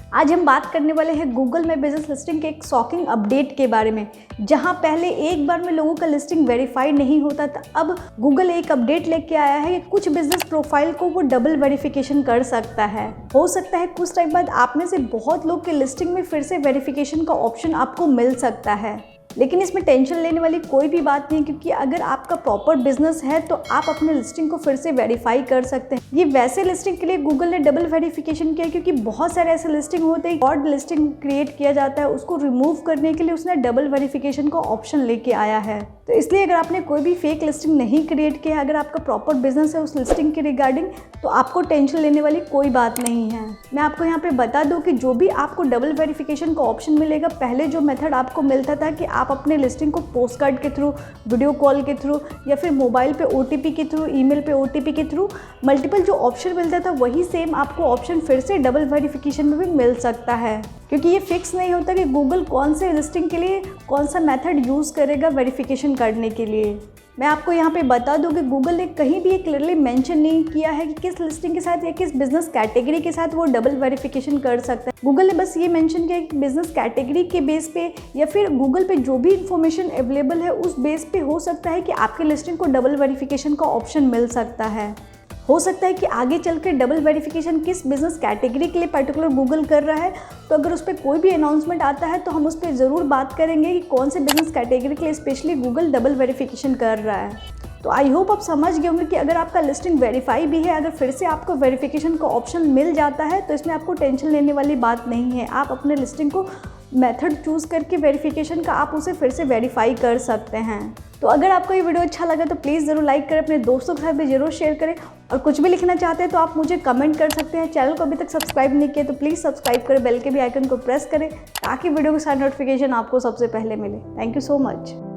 आज हम बात करने वाले हैं गूगल में बिजनेस लिस्टिंग के एक शॉकिंग अपडेट के बारे में। जहां पहले एक बार में लोगों का लिस्टिंग वेरीफाई नहीं होता था, अब गूगल एक अपडेट लेके आया है कि कुछ बिजनेस प्रोफाइल को वो डबल वेरिफिकेशन कर सकता है। हो सकता है कुछ टाइम बाद आप में से बहुत लोग के लिस्टिंग में फिर से वेरिफिकेशन का ऑप्शन आपको मिल सकता है, लेकिन इसमें टेंशन लेने वाली कोई भी बात नहीं, क्योंकि अगर आपका प्रॉपर बिजनेस है तो आप अपने लिस्टिंग को फिर से वेरीफाई कर सकते हैं। ये वैसे लिस्टिंग के लिए गूगल ने डबल वेरिफिकेशन किया क्योंकि बहुत सारे ऐसे लिस्टिंग होते हैं, ऑड लिस्टिंग क्रिएट किया जाता है, उसको रिमूव करने के लिए उसने डबल वेरिफिकेशन का ऑप्शन लेके आया है। तो इसलिए अगर आपने कोई भी फेक लिस्टिंग नहीं क्रिएट किया है, अगर आपका प्रॉपर बिजनेस है उस लिस्टिंग के रिगार्डिंग, तो आपको टेंशन लेने वाली कोई बात नहीं है। मैं आपको यहाँ पे बता दूँ कि जो भी आपको डबल वेरिफिकेशन का ऑप्शन मिलेगा, पहले जो मेथड आपको मिलता था कि आप अपने लिस्टिंग को पोस्ट कार्ड के थ्रू, वीडियो कॉल के थ्रू या फिर मोबाइल पे OTP के थ्रू, ईमेल पे OTP के थ्रू मल्टीपल जो ऑप्शन मिलता था, वही सेम आपको ऑप्शन फिर से डबल वेरिफिकेशन में भी मिल सकता है, क्योंकि ये फिक्स नहीं होता कि गूगल कौन से लिस्टिंग के लिए कौन सा मेथड यूज़ करेगा वेरिफिकेशन करने के लिए। मैं आपको यहाँ पे बता दूँ कि गूगल ने कहीं भी क्लियरली मेंशन नहीं किया है कि किस लिस्टिंग के साथ या किस बिजनेस कैटेगरी के साथ वो डबल वेरिफिकेशन कर सकता है। गूगल ने बस ये मेंशन किया कि बिजनेस कैटेगरी के बेस पे या फिर गूगल पे जो भी इंफॉर्मेशन अवेलेबल है उस बेस पे हो सकता है कि आपके लिस्टिंग को डबल वेरिफिकेशन का ऑप्शन मिल सकता है। हो सकता है कि आगे चल के डबल वेरिफिकेशन किस बिजनेस कैटेगरी के लिए पर्टिकुलर गूगल कर रहा है, तो अगर उस पर कोई भी अनाउंसमेंट आता है तो हम उस पर ज़रूर बात करेंगे कि कौन से बिजनेस कैटेगरी के लिए स्पेशली गूगल डबल वेरिफिकेशन कर रहा है। तो आई होप आप समझ गए होंगे कि अगर आपका लिस्टिंग वेरीफाई भी है, अगर फिर से आपको वेरिफिकेशन का ऑप्शन मिल जाता है तो इसमें आपको टेंशन लेने वाली बात नहीं है। आप अपने लिस्टिंग को मेथड चूज़ करके वेरिफिकेशन का आप उसे फिर से वेरीफाई कर सकते हैं। तो अगर आपको ये वीडियो अच्छा लगा तो प्लीज़ ज़रूर लाइक करें, अपने दोस्तों के साथ भी ज़रूर शेयर करें, और कुछ भी लिखना चाहते हैं तो आप मुझे कमेंट कर सकते हैं। चैनल को अभी तक सब्सक्राइब नहीं किया तो प्लीज़ सब्सक्राइब करें, बेल के भी आइकन को प्रेस करें ताकि वीडियो के साथ नोटिफिकेशन आपको सबसे पहले मिले। Thank you so much.